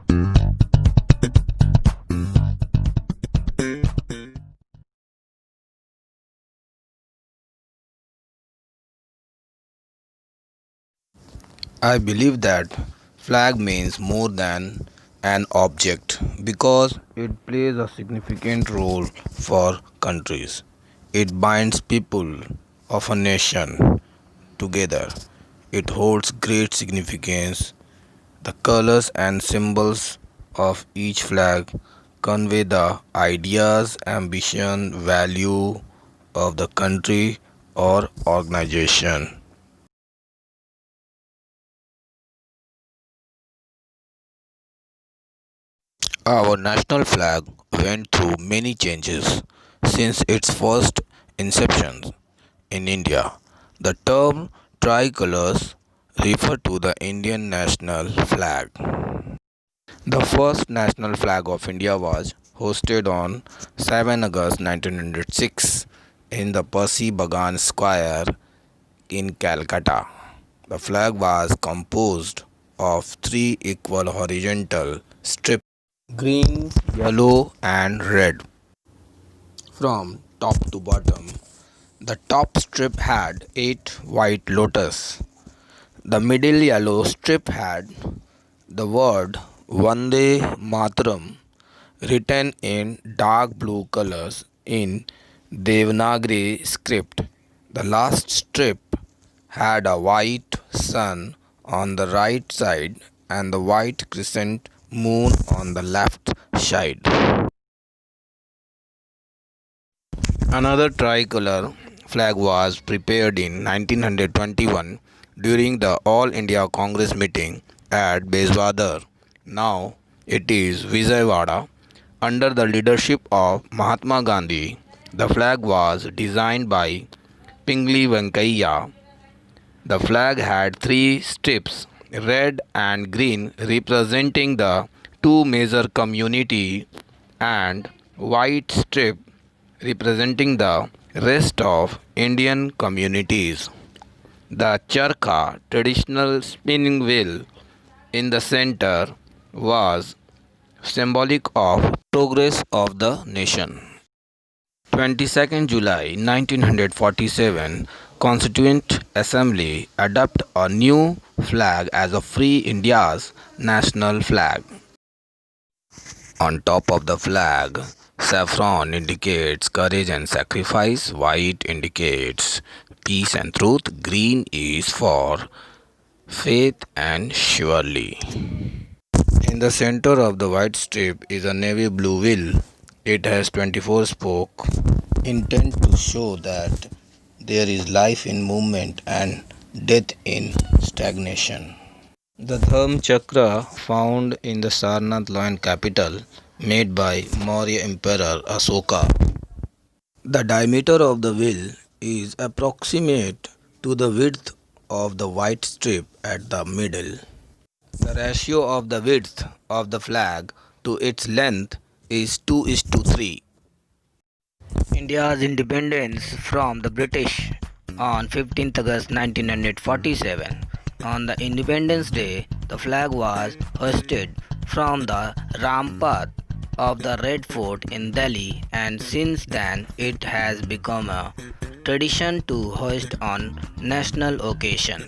I believe that flag means more than an object because it plays a significant role for countries. It binds people of a nation together. It holds great significance. The colors and symbols of each flag convey the ideas, ambition, value of the country or organization. Our national flag went through many changes since its first inception in India. The term tricolors refer to the Indian national flag. The first national flag of India was hoisted on 7 August 1906 in the Percy Bagan Square in Calcutta. The flag was composed of three equal horizontal strips: green, yellow, and red. From top to bottom, the top strip had 8 white lotus. The middle yellow strip had the word Vande Mataram written in dark blue colors in Devanagari script. The last strip had a white sun on the right side and the white crescent moon on the left side. Another tricolor flag was prepared in 1921 during the All India Congress meeting at Bezwadar. Now it is Vijayawada. Under the leadership of Mahatma Gandhi, the flag was designed by Pingali Venkaiah. The flag had three strips, red and green, representing the two major community, and white strip representing the rest of Indian communities. The charkha, traditional spinning wheel in the center, was symbolic of progress of the nation. 22nd July 1947, Constituent Assembly adopted a new flag as a free India's national flag. On top of the flag, saffron indicates courage and sacrifice, white indicates peace and truth, green is for faith and surely. In the center of the white strip is a navy blue wheel. It has 24 spokes, intent to show that there is life in movement and death in stagnation. The Dharma Chakra, found in the Sarnath lion capital, made by Maurya Emperor Asoka. The diameter of the wheel is approximate to the width of the white strip at the middle. The ratio of the width of the flag to its length is 2:3. India's independence from the British on 15th August 1947. On the Independence Day, the flag was hoisted from the rampart of the Red Fort in Delhi, and since then it has become a tradition to hoist on national occasion.